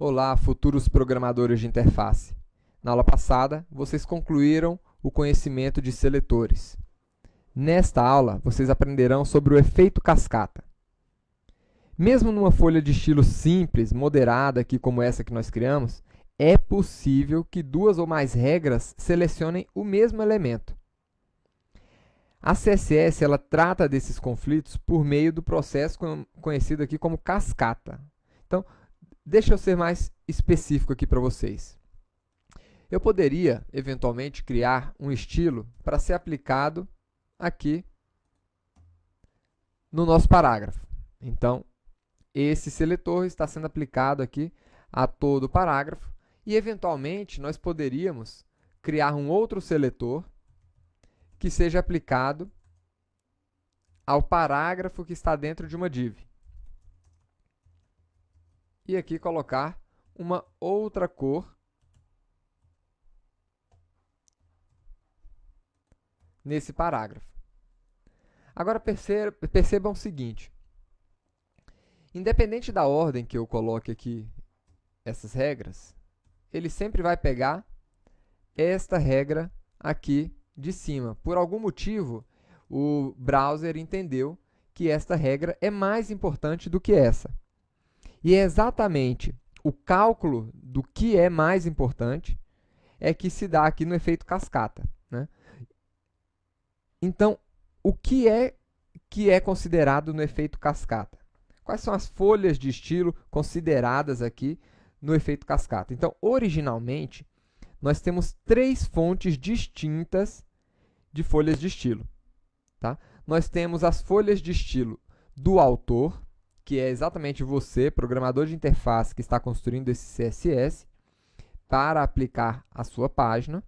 Olá, futuros programadores de interface. Na aula passada, vocês concluíram o conhecimento de seletores. Nesta aula, vocês aprenderão sobre o efeito cascata. Mesmo numa folha de estilo simples, moderada, aqui como essa que nós criamos, é possível que duas ou mais regras selecionem o mesmo elemento. A CSS ela trata desses conflitos por meio do processo conhecido aqui como cascata. Então, deixa eu ser mais específico aqui para vocês. Eu poderia, eventualmente, criar um estilo para ser aplicado aqui no nosso parágrafo. Então, esse seletor está sendo aplicado aqui a todo o parágrafo e, eventualmente, nós poderíamos criar um outro seletor que seja aplicado ao parágrafo que está dentro de uma div. E aqui colocar uma outra cor nesse parágrafo. Agora percebam o seguinte, independente da ordem que eu coloque aqui essas regras, ele sempre vai pegar esta regra aqui de cima. Por algum motivo, o browser entendeu que esta regra é mais importante do que essa. E é exatamente o cálculo do que é mais importante é que se dá aqui no efeito cascata, né? Então, o que é considerado no efeito cascata? Quais são as folhas de estilo consideradas aqui no efeito cascata? Então, originalmente, nós temos três fontes distintas de folhas de estilo. Tá? Nós temos as folhas de estilo do autor, que é exatamente você, programador de interface, que está construindo esse CSS para aplicar a sua página.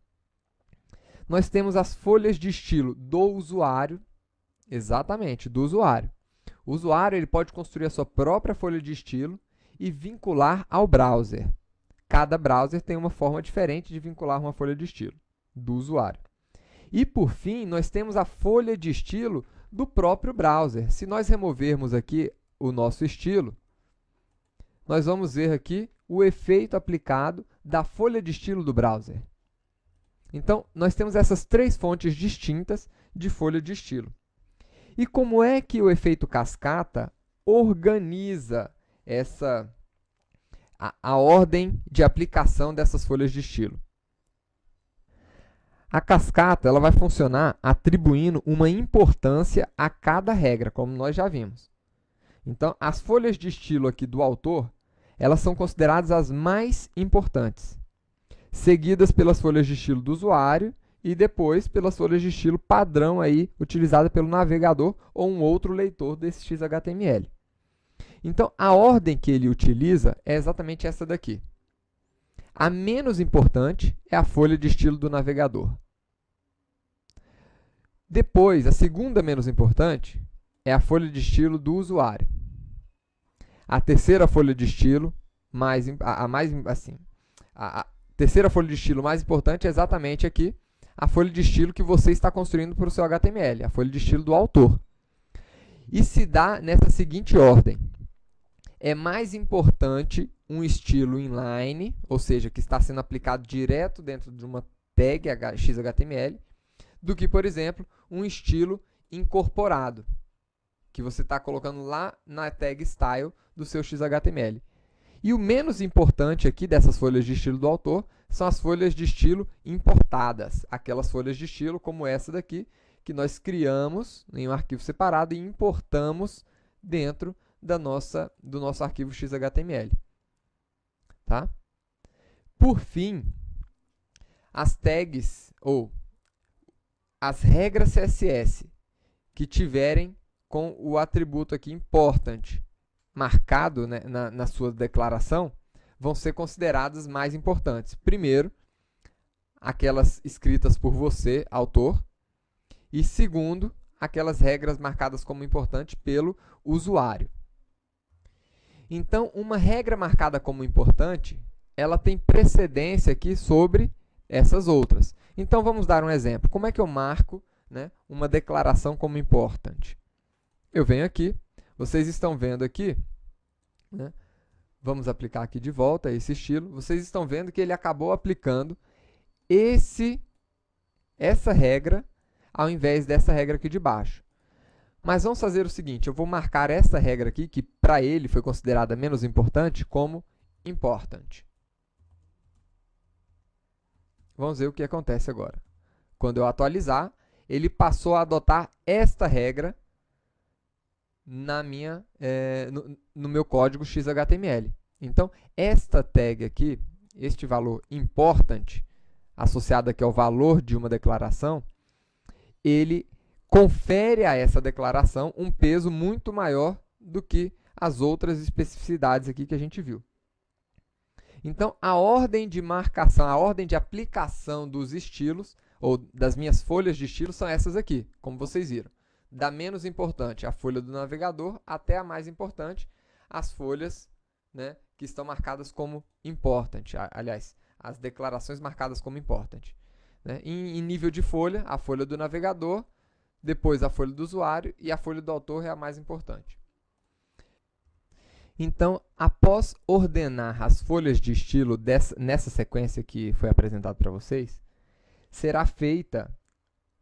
Nós temos as folhas de estilo do usuário, exatamente, do usuário. O usuário ele pode construir a sua própria folha de estilo e vincular ao browser. Cada browser tem uma forma diferente de vincular uma folha de estilo do usuário. E, por fim, nós temos a folha de estilo do próprio browser. Se nós removermos aqui o nosso estilo, nós vamos ver aqui o efeito aplicado da folha de estilo do browser. Então, nós temos essas três fontes distintas de folha de estilo. E como é que o efeito cascata organiza a ordem de aplicação dessas folhas de estilo? A cascata ela vai funcionar atribuindo uma importância a cada regra, como nós já vimos. Então, as folhas de estilo aqui do autor, elas são consideradas as mais importantes, seguidas pelas folhas de estilo do usuário e depois pelas folhas de estilo padrão aí, utilizada pelo navegador ou um outro leitor desse XHTML. Então, a ordem que ele utiliza é exatamente essa daqui. A menos importante é a folha de estilo do navegador. Depois, a segunda menos importante é a folha de estilo do usuário. A terceira folha de estilo a terceira folha de estilo mais importante é exatamente aqui a folha de estilo que você está construindo para o seu HTML, a folha de estilo do autor. E se dá nessa seguinte ordem. É mais importante um estilo inline, ou seja, que está sendo aplicado direto dentro de uma tag XHTML, do que, por exemplo, um estilo incorporado, que você está colocando lá na tag style do seu XHTML. E o menos importante aqui dessas folhas de estilo do autor são as folhas de estilo importadas, aquelas folhas de estilo como essa daqui, que nós criamos em um arquivo separado e importamos dentro do nosso arquivo XHTML. Tá? Por fim, as tags ou as regras CSS que tiverem com o atributo aqui important marcado, né, na sua declaração, vão ser consideradas mais importantes. Primeiro, aquelas escritas por você, autor, e segundo, aquelas regras marcadas como importante pelo usuário. Então, uma regra marcada como importante, ela tem precedência aqui sobre essas outras. Então, vamos dar um exemplo. Como é que eu marco, né, uma declaração como importante? Eu venho aqui, vocês estão vendo aqui, né, Vamos aplicar aqui de volta esse estilo. Vocês estão vendo que ele acabou aplicando essa regra ao invés dessa regra aqui de baixo. Mas vamos fazer o seguinte, eu vou marcar essa regra aqui, que para ele foi considerada menos importante, como important. Vamos ver o que acontece agora. Quando eu atualizar, ele passou a adotar esta regra no meu código XHTML. Então, esta tag aqui, este valor important, associado aqui ao valor de uma declaração, ele confere a essa declaração um peso muito maior do que as outras especificidades aqui que a gente viu. Então, a ordem de marcação, a ordem de aplicação dos estilos, ou das minhas folhas de estilo, são essas aqui, como vocês viram. Da menos importante, a folha do navegador, até a mais importante, as folhas, né, que estão marcadas como important. Aliás, as declarações marcadas como important. Né? Em nível de folha, a folha do navegador, depois a folha do usuário e a folha do autor é a mais importante. Então, após ordenar as folhas de estilo nessa sequência que foi apresentado para vocês, será feita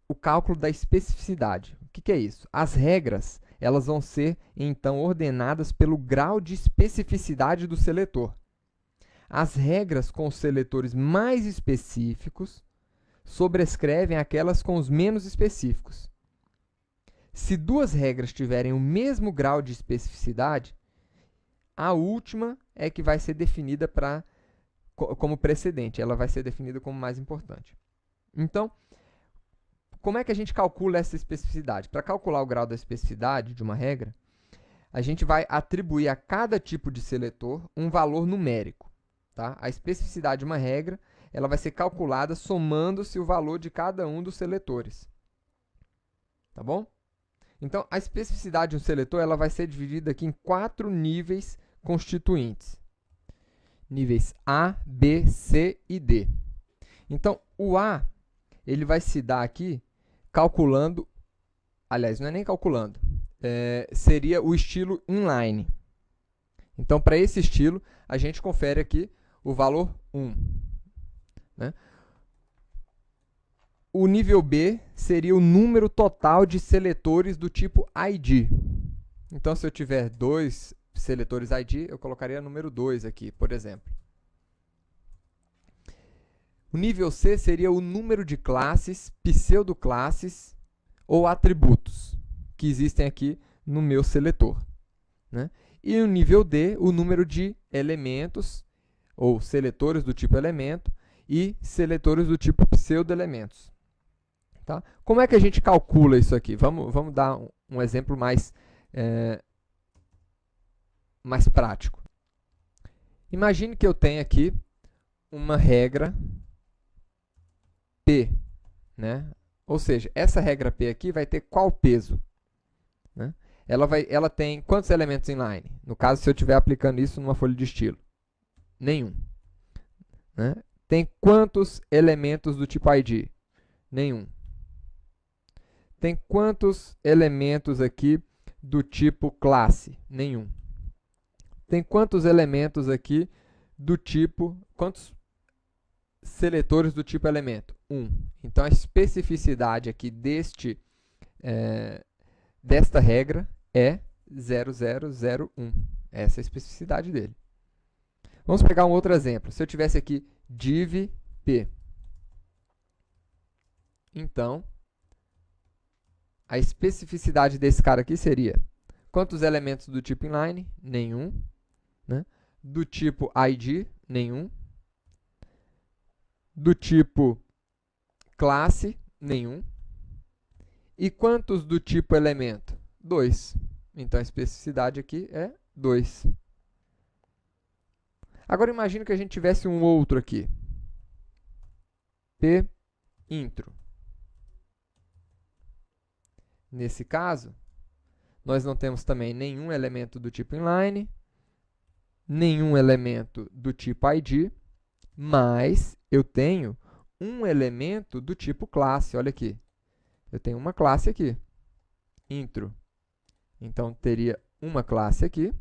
o cálculo da especificidade. O que é isso? As regras elas vão ser, então, ordenadas pelo grau de especificidade do seletor. As regras com os seletores mais específicos sobrescrevem aquelas com os menos específicos. Se duas regras tiverem o mesmo grau de especificidade, a última é que vai ser definida como precedente, ela vai ser definida como mais importante. Então, como é que a gente calcula essa especificidade? Para calcular o grau da especificidade de uma regra, a gente vai atribuir a cada tipo de seletor um valor numérico. Tá? A especificidade de uma regra ela vai ser calculada somando-se o valor de cada um dos seletores. Tá bom? Então, a especificidade de um seletor ela vai ser dividida aqui em 4 níveis constituintes. Níveis A, B, C e D. Então, o A ele vai se dar aqui calculando, aliás, não é nem calculando, seria o estilo inline. Então, para esse estilo, a gente confere aqui o valor 1. Né? O nível B seria o número total de seletores do tipo ID. Então, se eu tiver 2 seletores ID, eu colocaria o número 2 aqui, por exemplo. O nível C seria o número de classes, pseudoclasses ou atributos que existem aqui no meu seletor. Né? E o nível D, o número de elementos ou seletores do tipo elemento e seletores do tipo pseudoelementos. Tá? Como é que a gente calcula isso aqui? Vamos dar um exemplo mais prático. Imagine que eu tenho aqui uma regra P, né? Ou seja, essa regra P aqui vai ter qual peso? Né? Ela tem quantos elementos inline? No caso, se eu estiver aplicando isso numa folha de estilo? Nenhum. Né? Tem quantos elementos do tipo ID? Nenhum. Tem quantos elementos aqui do tipo classe? Nenhum. Tem quantos elementos aqui do tipo... Quantos seletores do tipo elemento? 1. Então, a especificidade aqui desta regra é 0001. Essa é a especificidade dele. Vamos pegar um outro exemplo. Se eu tivesse aqui div P, então, a especificidade desse cara aqui seria quantos elementos do tipo inline? Nenhum. Né? Do tipo ID? Nenhum. Do tipo classe? Nenhum. E quantos do tipo elemento? 2. Então, a especificidade aqui é 2. Agora, imagine que a gente tivesse um outro aqui. P intro. Nesse caso, nós não temos também nenhum elemento do tipo inline, nenhum elemento do tipo ID, mas eu tenho um elemento do tipo classe. Olha aqui. Eu tenho uma classe aqui, intro. Então, teria uma classe aqui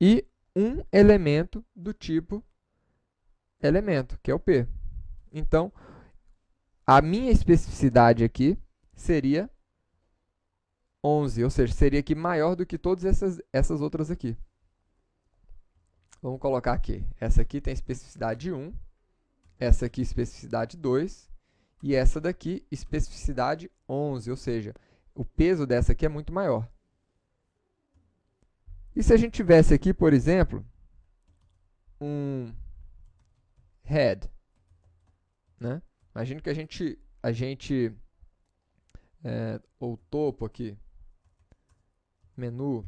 e um elemento do tipo elemento, que é o P. Então, a minha especificidade aqui seria 11, ou seja, seria aqui maior do que todas essas outras aqui. Vamos colocar aqui. Essa aqui tem especificidade 1, essa aqui especificidade 2, e essa daqui especificidade 11, ou seja, o peso dessa aqui é muito maior. E se a gente tivesse aqui, por exemplo, um head, né? Imagina que ou topo aqui, menu.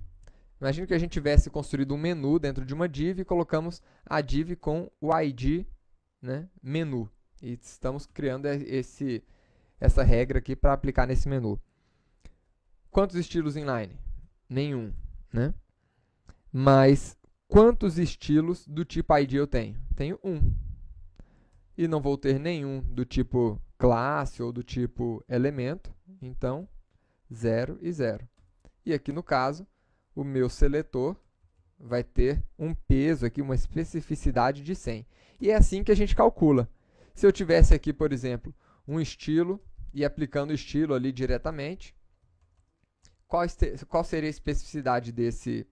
Imagina que a gente tivesse construído um menu dentro de uma div e colocamos a div com o ID, né, menu. E estamos criando essa regra aqui para aplicar nesse menu. Quantos estilos inline? Nenhum, né? Mas quantos estilos do tipo ID eu tenho? Tenho um. E não vou ter nenhum do tipo classe ou do tipo elemento, então 0 e 0. E aqui no caso, o meu seletor vai ter um peso aqui, uma especificidade de 100. E é assim que a gente calcula. Se eu tivesse aqui, por exemplo, um estilo e aplicando o estilo ali diretamente, qual seria a especificidade de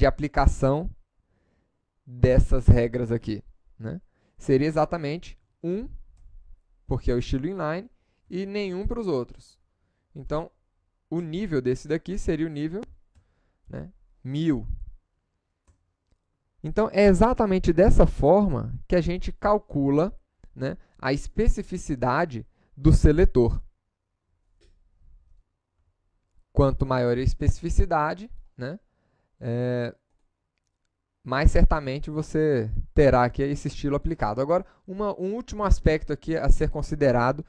aplicação dessas regras aqui, né? Seria exatamente 1, porque é o estilo inline, e nenhum para os outros. Então, o nível desse daqui seria o nível, né, 1000. Então, é exatamente dessa forma que a gente calcula, né, a especificidade do seletor. Quanto maior a especificidade, né, mais certamente você terá aqui esse estilo aplicado. Agora, um último aspecto aqui a ser considerado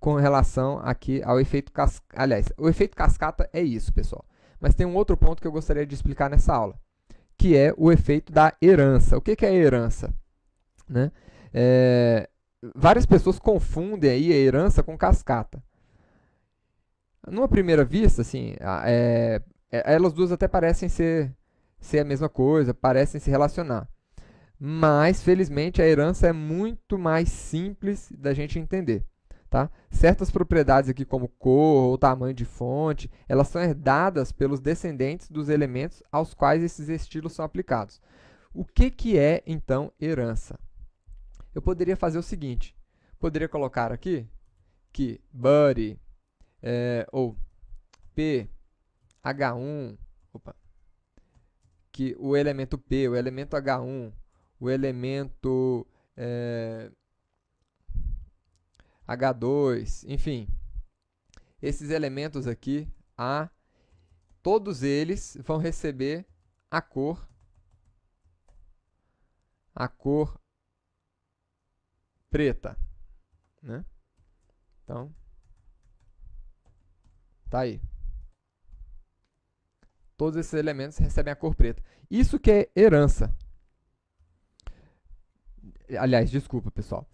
com relação aqui ao efeito cascata. Aliás, o efeito cascata é isso, pessoal. Mas tem um outro ponto que eu gostaria de explicar nessa aula, que é o efeito da herança. O que é herança? Né? Várias pessoas confundem aí a herança com cascata. Numa primeira vista, assim, elas duas até parecem ser a mesma coisa, parecem se relacionar. Mas, felizmente, a herança é muito mais simples da gente entender. Tá? Certas propriedades aqui, como cor ou tamanho de fonte, elas são herdadas pelos descendentes dos elementos aos quais esses estilos são aplicados. O que é, então, herança? Eu poderia fazer o seguinte, poderia colocar aqui que body, ou P, H1, que o elemento P, o elemento H1, o elemento H2, enfim, esses elementos aqui, todos eles vão receber a cor preta, né? Então, tá aí. Todos esses elementos recebem a cor preta. Isso que é herança. Aliás, desculpa, pessoal.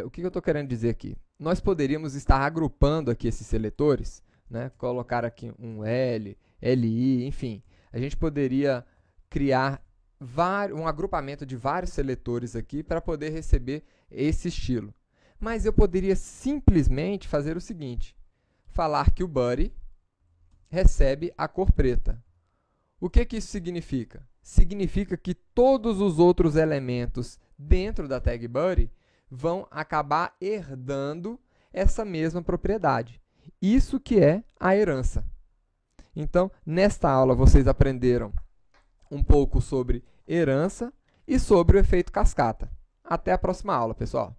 O que eu estou querendo dizer aqui? Nós poderíamos estar agrupando aqui esses seletores, né? Colocar aqui um L, LI, enfim. A gente poderia criar um agrupamento de vários seletores aqui para poder receber esse estilo. Mas eu poderia simplesmente fazer o seguinte, falar que o body recebe a cor preta. O que isso significa? Significa que todos os outros elementos dentro da tag body vão acabar herdando essa mesma propriedade. Isso que é a herança. Então, nesta aula, vocês aprenderam um pouco sobre herança e sobre o efeito cascata. Até a próxima aula, pessoal!